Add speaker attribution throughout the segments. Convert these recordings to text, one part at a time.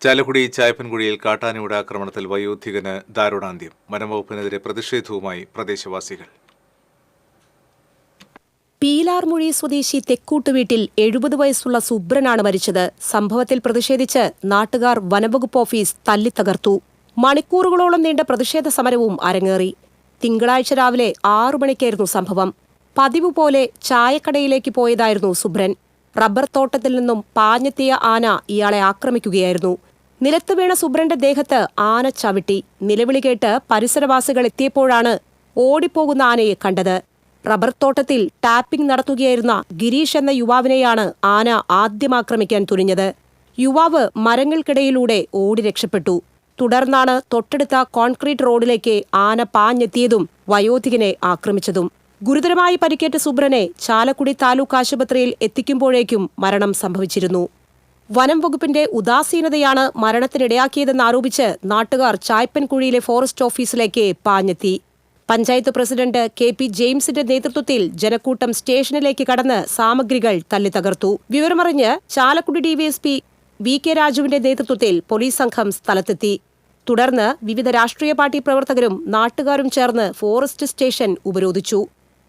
Speaker 1: ചാലക്കുടി ചായപ്പൻകുഴിയിൽ കാട്ടാനയുടെ ആക്രമണത്തിൽ വയോധികന് ദാരുണാന്ത്യം. വനംവകുപ്പിനെതിരെ പ്രതിഷേധവുമായി പ്രദേശവാസികൾ.
Speaker 2: പീലാർമുഴി സ്വദേശി തെക്കൂട്ടുവീട്ടിൽ 70 വയസ്സുള്ള സുബ്രനാണ് മരിച്ചത്. സംഭവത്തിൽ പ്രതിഷേധിച്ച് നാട്ടുകാർ വനംവകുപ്പ് ഓഫീസ് തല്ലിത്തകർത്തു. മണിക്കൂറുകളോളം നീണ്ട പ്രതിഷേധ സമരവും അരങ്ങേറി. തിങ്കളാഴ്ച രാവിലെ 6 മണിക്കായിരുന്നു സംഭവം. പതിവ് പോലെ ചായക്കടയിലേക്ക് പോയതായിരുന്നു സുബ്രൻ. റബ്ബർ തോട്ടത്തിൽ നിന്നും പാഞ്ഞെത്തിയ ആന ഇയാളെ ആക്രമിക്കുകയായിരുന്നു. നിലത്ത് വീണ സുബ്രന്റെ ദേഹത്ത് ആന ചവിട്ടി. നിലവിളി കേട്ട് പരിസരവാസികൾ എത്തിയപ്പോഴാണ് ഓടിപ്പോകുന്ന ആനയെ കണ്ടത്. റബ്ബർ തോട്ടത്തിൽ ടാപ്പിംഗ് നടത്തുകയായിരുന്ന ഗിരീഷ് എന്ന യുവാവിനെയാണ് ആന ആദ്യം ആക്രമിക്കാൻ തുനിഞ്ഞത്. യുവാവ് മരങ്ങൾക്കിടയിലൂടെ ഓടി രക്ഷപ്പെട്ടു. തുടർന്നാണ് തൊട്ടടുത്ത കോൺക്രീറ്റ് റോഡിലേക്ക് ആന പാഞ്ഞെത്തിയതും വയോധികനെ ആക്രമിച്ചതും. ഗുരുതരമായി പരിക്കേറ്റ സുബ്രനെ ചാലക്കുടി താലൂക്ക് ആശുപത്രിയിൽ എത്തിക്കുമ്പോഴേക്കും മരണം സംഭവിച്ചിരുന്നു. വനം വകുപ്പിന്റെ ഉദാസീനതയാണ് മരണത്തിനിടയാക്കിയതെന്നാരോപിച്ച് നാട്ടുകാർ ചായപ്പൻകുഴിയിലെ ഫോറസ്റ്റ് ഓഫീസിലേക്ക് പാഞ്ഞെത്തി. പഞ്ചായത്ത് പ്രസിഡന്റ് KP ജെയിംസിന്റെ നേതൃത്വത്തിൽ ജനക്കൂട്ടം സ്റ്റേഷനിലേക്ക് കടന്ന് സാമഗ്രികൾ തല്ലിത്തകർത്തു. വിവരമറിഞ്ഞ് ചാലക്കുടി DYSP VK രാജുവിന്റെ നേതൃത്വത്തിൽ പോലീസ് സംഘം സ്ഥലത്തെത്തി. തുടർന്ന് വിവിധ രാഷ്ട്രീയ പാർട്ടി പ്രവർത്തകരും നാട്ടുകാരും ചേർന്ന് ഫോറസ്റ്റ് സ്റ്റേഷൻ ഉപരോധിച്ചു.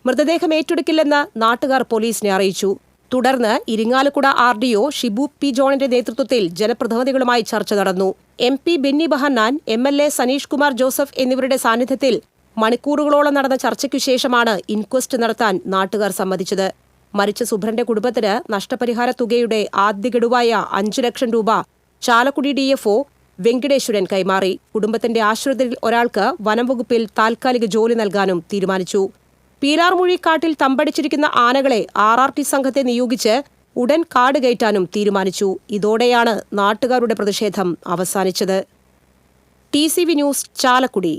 Speaker 2: മൃതദേഹം ഏറ്റെടുക്കില്ലെന്ന് നാട്ടുകാർ പോലീസിനെ അറിയിച്ചു. തുടർന്ന് ഇരിങ്ങാലക്കുട RDO ഷിബു P ജോണിന്റെ നേതൃത്വത്തിൽ ജനപ്രതിനിധികളുമായി ചർച്ച നടന്നു. MP ബെന്നി ബഹന്നാൻ, MLA സനീഷ് കുമാർ ജോസഫ് എന്നിവരുടെ സാന്നിധ്യത്തിൽ മണിക്കൂറുകളോളം നടന്ന ചർച്ചയ്ക്കു ശേഷമാണ് ഇൻക്വസ്റ്റ് നടത്താൻ നാട്ടുകാർ സമ്മതിച്ചത്. മരിച്ച സുബ്രന്റെ കുടുംബത്തിന് നഷ്ടപരിഹാര തുകയുടെ ആദ്യ ഗഡുവായ 5 ലക്ഷം രൂപ ചാലക്കുടി DFO വെങ്കിടേശ്വരൻ കൈമാറി. കുടുംബത്തിന്റെ ആശ്രിതരിൽ ഒരാൾക്ക് വനംവകുപ്പിൽ താൽക്കാലിക ജോലി നൽകാനും തീരുമാനിച്ചു. പീലാർമുഴി കാട്ടിൽ തമ്പടിച്ചിരിക്കുന്ന ആനകളെ RRT സംഘത്തെ നിയോഗിച്ച് ഉടൻ കാട് കയറ്റാനും തീരുമാനിച്ചു. ഇതോടെയാണ് നാട്ടുകാരുടെ പ്രതിഷേധം അവസാനിച്ചത്. TCV news, Chalakudy.